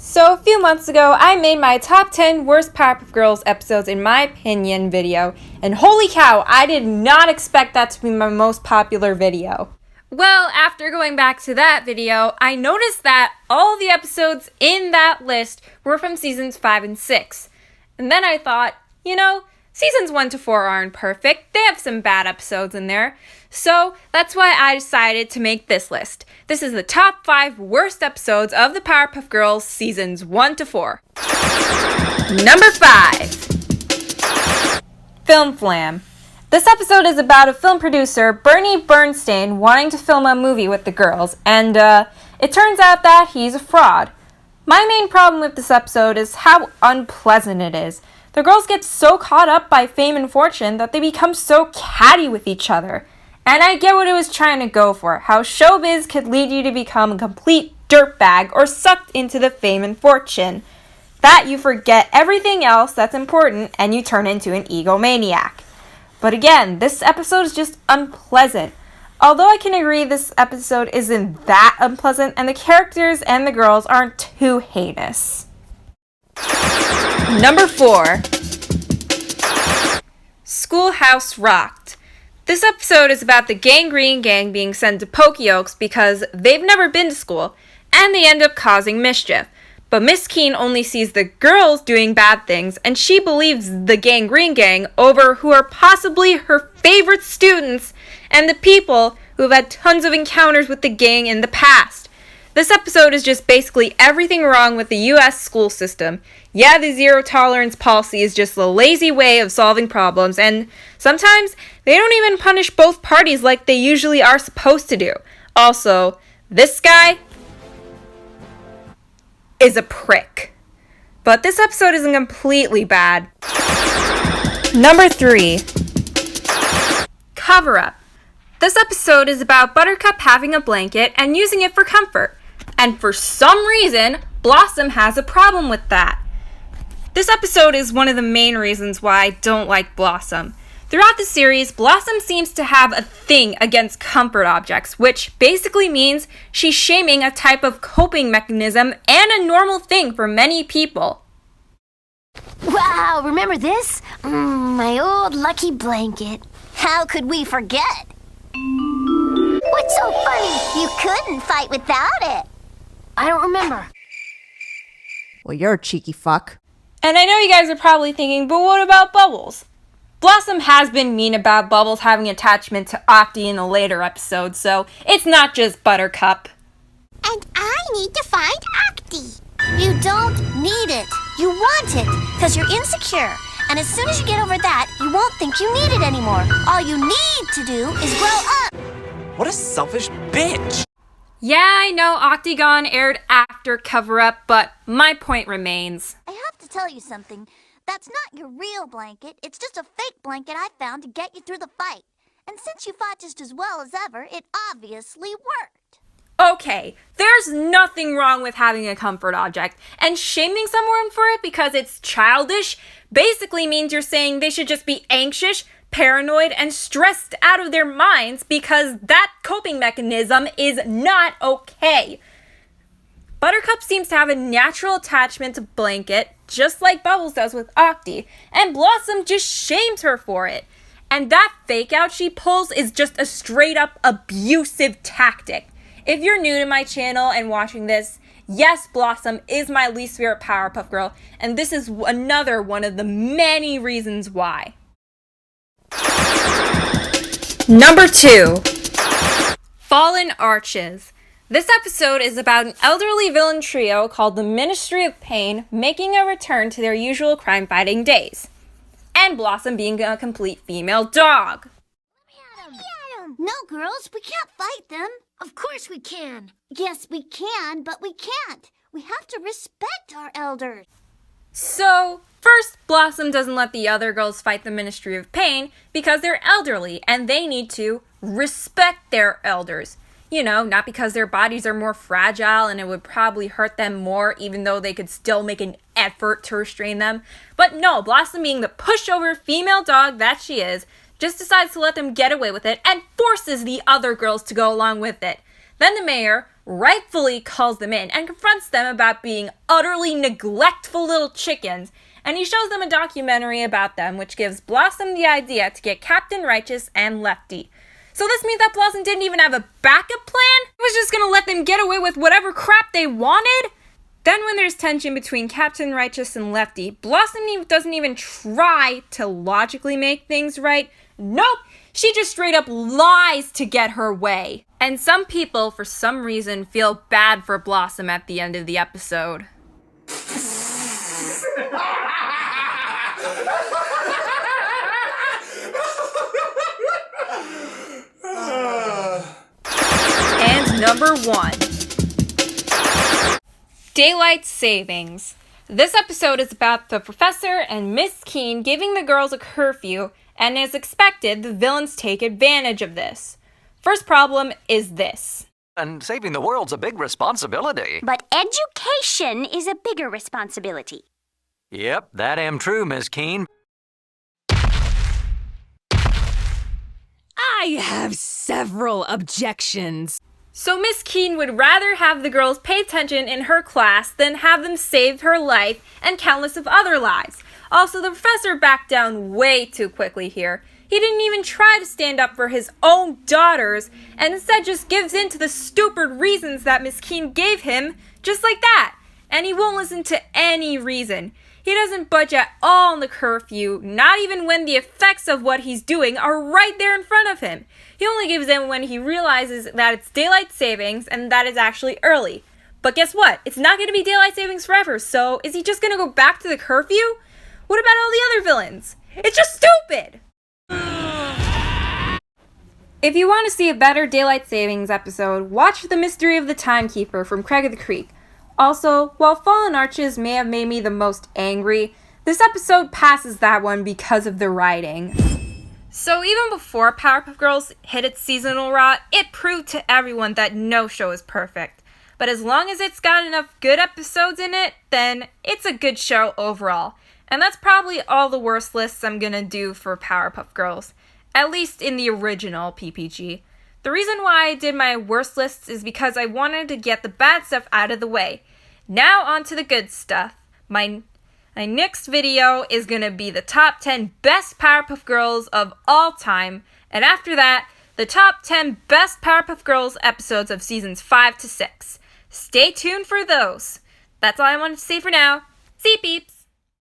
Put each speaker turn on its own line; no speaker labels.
So a few months ago, I made my top 10 worst Powerpuff Girls episodes in my opinion video, and holy cow, I did not expect that to be my most popular video. Well, after going back to that video, I noticed that all the episodes in that list were from seasons 5 and 6. And then I thought, seasons 1 to 4 aren't perfect. They have some bad episodes in there. So that's why I decided to make this list. This is the top 5 worst episodes of the Powerpuff Girls seasons 1 to 4. Number 5. Film Flam. This episode is about a film producer, Bernie Bernstein, wanting to film a movie with the girls, and it turns out that he's a fraud. My main problem with this episode is how unpleasant it is. The girls get so caught up by fame and fortune that they become so catty with each other. And I get what it was trying to go for, how showbiz could lead you to become a complete dirtbag or sucked into the fame and fortune. That you forget everything else that's important and you turn into an egomaniac. But again, this episode is just unpleasant. Although I can agree this episode isn't that unpleasant and the characters and the girls aren't too heinous. Number 4. Schoolhouse Rocked. This episode is about the Gangrene Gang being sent to Pokeokes because they've never been to school, and they end up causing mischief. But Miss Keene only sees the girls doing bad things, and she believes the Gangrene Gang over who are possibly her favorite students and the people who have had tons of encounters with the gang in the past. This episode is just basically everything wrong with the US school system. Yeah, the zero tolerance policy is just a lazy way of solving problems, and sometimes they don't even punish both parties like they usually are supposed to do. Also, this guy is a prick. But this episode isn't completely bad. Number 3. Cover Up. This episode is about Buttercup having a blanket and using it for comfort. And for some reason, Blossom has a problem with that. This episode is one of the main reasons why I don't like Blossom. Throughout the series, Blossom seems to have a thing against comfort objects, which basically means she's shaming a type of coping mechanism and a normal thing for many people.
Wow, remember this? My old lucky blanket. How could we forget? What's so funny? You couldn't fight without it. I don't remember.
Well, you're a cheeky fuck.
And I know you guys are probably thinking, but what about Bubbles? Blossom has been mean about Bubbles having attachment to Octi in a later episode, so it's not just Buttercup.
And I need to find Octi. You don't need it. You want it, because you're insecure. And as soon as you get over that, you won't think you need it anymore. All you need to do is grow up.
What a selfish bitch!
Yeah, I know Octagon aired after Cover Up, but my point remains.
I have to tell you something. That's not your real blanket. It's just a fake blanket I found to get you through the fight. And since you fought just as well as ever, it obviously worked.
Okay, there's nothing wrong with having a comfort object, and shaming someone for it because it's childish basically means you're saying they should just be anxious, paranoid, and stressed out of their minds because that coping mechanism is not okay. Buttercup seems to have a natural attachment to blanket, just like Bubbles does with Octi, and Blossom just shames her for it. And that fake out she pulls is just a straight up abusive tactic. If you're new to my channel and watching this, yes, Blossom is my least favorite Powerpuff Girl, and this is another one of the many reasons why. Number 2. Fallen Arches. This episode is about an elderly villain trio called the Ministry of Pain making a return to their usual crime-fighting days. And Blossom being a complete female dog.
No, girls, we can't fight them. Of course we can. Yes, we can, but we can't. We have to respect our elders.
So, first, Blossom doesn't let the other girls fight the Ministry of Pain because they're elderly and they need to respect their elders. Not because their bodies are more fragile and it would probably hurt them more even though they could still make an effort to restrain them. But no, Blossom being the pushover female dog that she is, just decides to let them get away with it and forces the other girls to go along with it. Then the mayor, rightfully calls them in and confronts them about being utterly neglectful little chickens, and he shows them a documentary about them, which gives Blossom the idea to get Captain Righteous and Lefty. So this means that Blossom didn't even have a backup plan? It was just gonna let them get away with whatever crap they wanted? Then when there's tension between Captain Righteous and Lefty, Blossom doesn't even try to logically make things right. Nope! She just straight up lies to get her way. And some people, for some reason, feel bad for Blossom at the end of the episode. And number 1. Daylight Savings. This episode is about the professor and Miss Keene giving the girls a curfew, and as expected, the villains take advantage of this. First problem is this.
And saving the world's a big responsibility.
But education is a bigger responsibility.
Yep, that am true, Miss Keene.
I have several objections.
So Miss Keene would rather have the girls pay attention in her class than have them save her life and countless of other lives. Also, the professor backed down way too quickly here. He didn't even try to stand up for his own daughters, and instead just gives in to the stupid reasons that Miss Keene gave him, just like that. And he won't listen to any reason. He doesn't budge at all on the curfew, not even when the effects of what he's doing are right there in front of him. He only gives in when he realizes that it's daylight savings and that it's actually early. But guess what? It's not going to be daylight savings forever, so is he just going to go back to the curfew? What about all the other villains? It's just stupid! If you want to see a better daylight savings episode, watch The Mystery of the Timekeeper from Craig of the Creek. Also, while Fallen Arches may have made me the most angry, this episode passes that one because of the writing. So even before Powerpuff Girls hit its seasonal rot, it proved to everyone that no show is perfect. But as long as it's got enough good episodes in it, then it's a good show overall. And that's probably all the worst lists I'm gonna do for Powerpuff Girls, at least in the original PPG. The reason why I did my worst lists is because I wanted to get the bad stuff out of the way. Now on to the good stuff. My next video is going to be the top 10 best Powerpuff Girls of all time, and after that, the top 10 best Powerpuff Girls episodes of seasons 5 to 6. Stay tuned for those. That's all I wanted to say for now. See you, peeps!